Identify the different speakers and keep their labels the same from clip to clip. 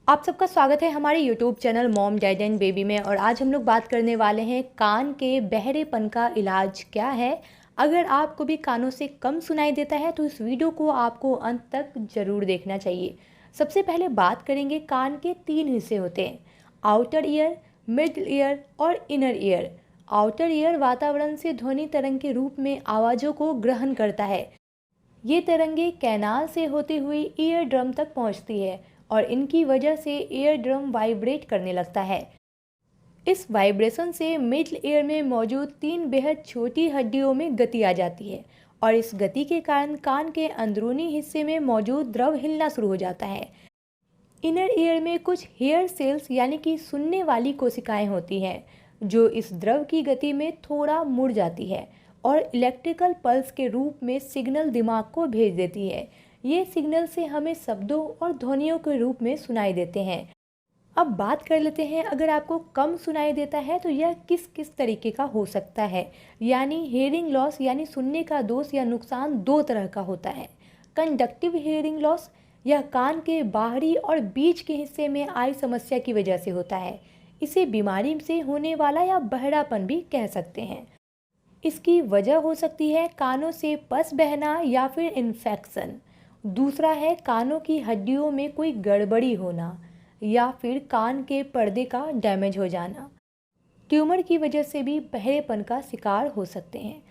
Speaker 1: आप सबका स्वागत है हमारे YouTube channel mom dad and baby में। और आज हम लोग बात करने वाले हैं कान के बहरेपन का इलाज क्या है। अगर आपको भी कानों से कम सुनाई देता है तो इस वीडियो को आपको अंत तक ज़रूर देखना चाहिए। सबसे पहले बात करेंगे, कान के 3 हिस्से होते हैं, आउटर ईयर, मिडल ईयर और इनर ईयर। आउटर ईयर वातावरण से ध्वनि तरंग के रूप में आवाज़ों को ग्रहण करता है। ये तरंगे कैनाल से होती हुई ईयर ड्रम तक पहुंचती है और इनकी वजह से ईयर ड्रम वाइब्रेट करने लगता है। इस वाइब्रेशन से मिडल ईयर में मौजूद 3 बेहद छोटी हड्डियों में गति आ जाती है और इस गति के कारण कान के अंदरूनी हिस्से में मौजूद द्रव हिलना शुरू हो जाता है। इनर ईयर में कुछ हेयर सेल्स यानी कि सुनने वाली कोशिकाएं होती हैं जो इस द्रव की गति में थोड़ा मुड़ जाती है और इलेक्ट्रिकल पल्स के रूप में सिग्नल दिमाग को भेज देती है। ये सिग्नल से हमें शब्दों और ध्वनियों के रूप में सुनाई देते हैं। अब बात कर लेते हैं, अगर आपको कम सुनाई देता है तो यह किस किस तरीके का हो सकता है। यानी हेयरिंग लॉस यानी सुनने का दोष या नुकसान 2 तरह का होता है। कंडक्टिव हेयरिंग लॉस, यह कान के बाहरी और बीच के हिस्से में आई समस्या की वजह से होता है। इसे बीमारी से होने वाला या बहरापन भी कह सकते हैं। इसकी वजह हो सकती है कानों से पस बहना या फिर इन्फेक्शन। दूसरा है कानों की हड्डियों में कोई गड़बड़ी होना या फिर कान के पर्दे का डैमेज हो जाना। ट्यूमर की वजह से भी बहरेपन का शिकार हो सकते हैं।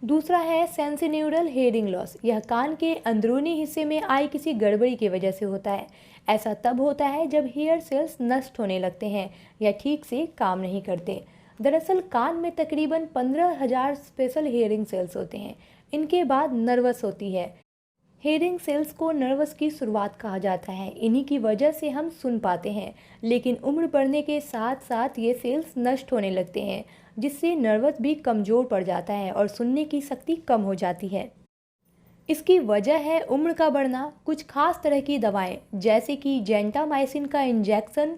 Speaker 1: दूसरा है सेंसिन्यूरल हेयरिंग लॉस, यह कान के अंदरूनी हिस्से में आई किसी गड़बड़ी की वजह से होता है। ऐसा तब होता है जब हेयर सेल्स नष्ट होने लगते हैं या ठीक से काम नहीं करते। दरअसल कान में तकरीबन 15,000 स्पेशल हेयरिंग सेल्स होते हैं। इनके बाद नर्वस होती है। हेयरिंग सेल्स को नर्वस की शुरुआत कहा जाता है। इन्हीं की वजह से हम सुन पाते हैं, लेकिन उम्र बढ़ने के साथ साथ ये सेल्स नष्ट होने लगते हैं जिससे नर्वस भी कमज़ोर पड़ जाता है और सुनने की शक्ति कम हो जाती है। इसकी वजह है उम्र का बढ़ना, कुछ खास तरह की दवाएं जैसे कि जेंटामाइसिन का इंजेक्शन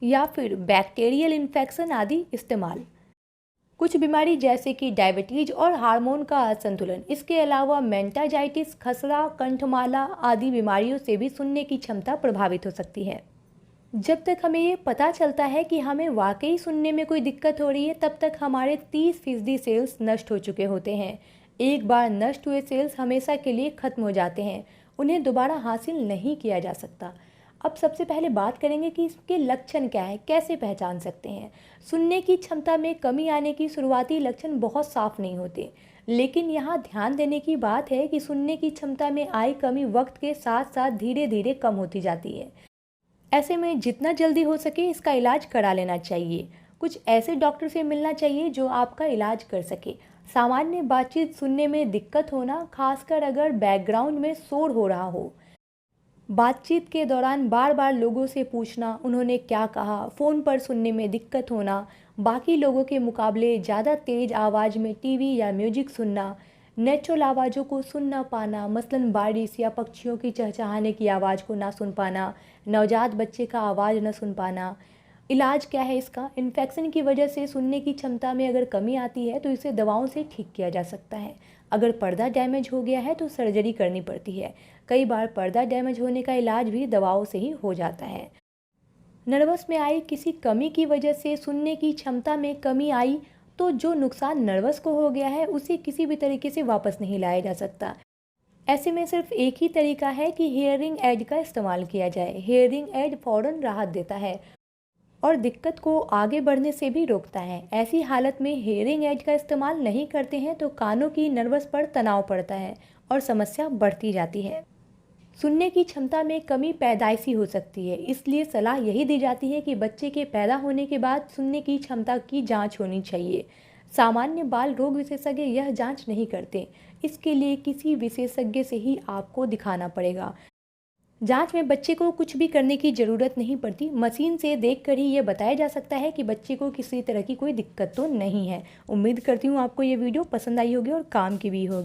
Speaker 1: या फिर बैक्टीरियल इन्फेक्शन आदि इस्तेमाल, कुछ बीमारी जैसे कि डायबिटीज और हार्मोन का असंतुलन, इसके अलावा मेंटाजाइटिस, खसरा, कंठमाला आदि बीमारियों से भी सुनने की क्षमता प्रभावित हो सकती है। जब तक हमें ये पता चलता है कि हमें वाकई सुनने में कोई दिक्कत हो रही है, तब तक हमारे 30% सेल्स नष्ट हो चुके होते हैं। एक बार नष्ट हुए सेल्स हमेशा के लिए खत्म हो जाते हैं, उन्हें दोबारा हासिल नहीं किया जा सकता। अब सबसे पहले बात करेंगे कि इसके लक्षण क्या है, कैसे पहचान सकते हैं। सुनने की क्षमता में कमी आने की शुरुआती लक्षण बहुत साफ नहीं होते, लेकिन यहाँ ध्यान देने की बात है कि सुनने की क्षमता में आई कमी वक्त के साथ साथ धीरे धीरे कम होती जाती है। ऐसे में जितना जल्दी हो सके इसका इलाज करा लेना चाहिए। कुछ ऐसे डॉक्टर से मिलना चाहिए जो आपका इलाज कर सके। सामान्य बातचीत सुनने में दिक्कत होना, खासकर अगर बैकग्राउंड में शोर हो रहा हो, बातचीत के दौरान बार बार लोगों से पूछना उन्होंने क्या कहा, फ़ोन पर सुनने में दिक्कत होना, बाकी लोगों के मुकाबले ज़्यादा तेज़ आवाज़ में टीवी या म्यूजिक सुनना, नेचुरल आवाज़ों को सुन ना पाना, मसलन बारिश या पक्षियों की चहचहाने की आवाज़ को ना सुन पाना, नवजात बच्चे का आवाज़ न सुन पाना। इलाज क्या है इसका? इन्फेक्शन की वजह से सुनने की क्षमता में अगर कमी आती है तो इसे दवाओं से ठीक किया जा सकता है। अगर पर्दा डैमेज हो गया है तो सर्जरी करनी पड़ती है। कई बार पर्दा डैमेज होने का इलाज भी दवाओं से ही हो जाता है। नर्वस में आई किसी कमी की वजह से सुनने की क्षमता में कमी आई तो जो नुकसान नर्वस को हो गया है उसे किसी भी तरीके से वापस नहीं लाया जा सकता। ऐसे में सिर्फ एक ही तरीका है कि हेयरिंग एड का इस्तेमाल किया जाए। हेयरिंग एड फौरन राहत देता है और दिक्कत को आगे बढ़ने से भी रोकता है। ऐसी हालत में हेयरिंग एड का इस्तेमाल नहीं करते हैं तो कानों की नर्वस पर तनाव पड़ता है और समस्या बढ़ती जाती है। सुनने की क्षमता में कमी पैदाइशी हो सकती है, इसलिए सलाह यही दी जाती है कि बच्चे के पैदा होने के बाद सुनने की क्षमता की जांच होनी चाहिए। सामान्य बाल रोग विशेषज्ञ यह जांच नहीं करते, इसके लिए किसी विशेषज्ञ से ही आपको दिखाना पड़ेगा। जांच में बच्चे को कुछ भी करने की ज़रूरत नहीं पड़ती, मशीन से देखकर ही ये बताया जा सकता है कि बच्चे को किसी तरह की कोई दिक्कत तो नहीं है। उम्मीद करती हूँ आपको ये वीडियो पसंद आई होगी और काम की भी होगी।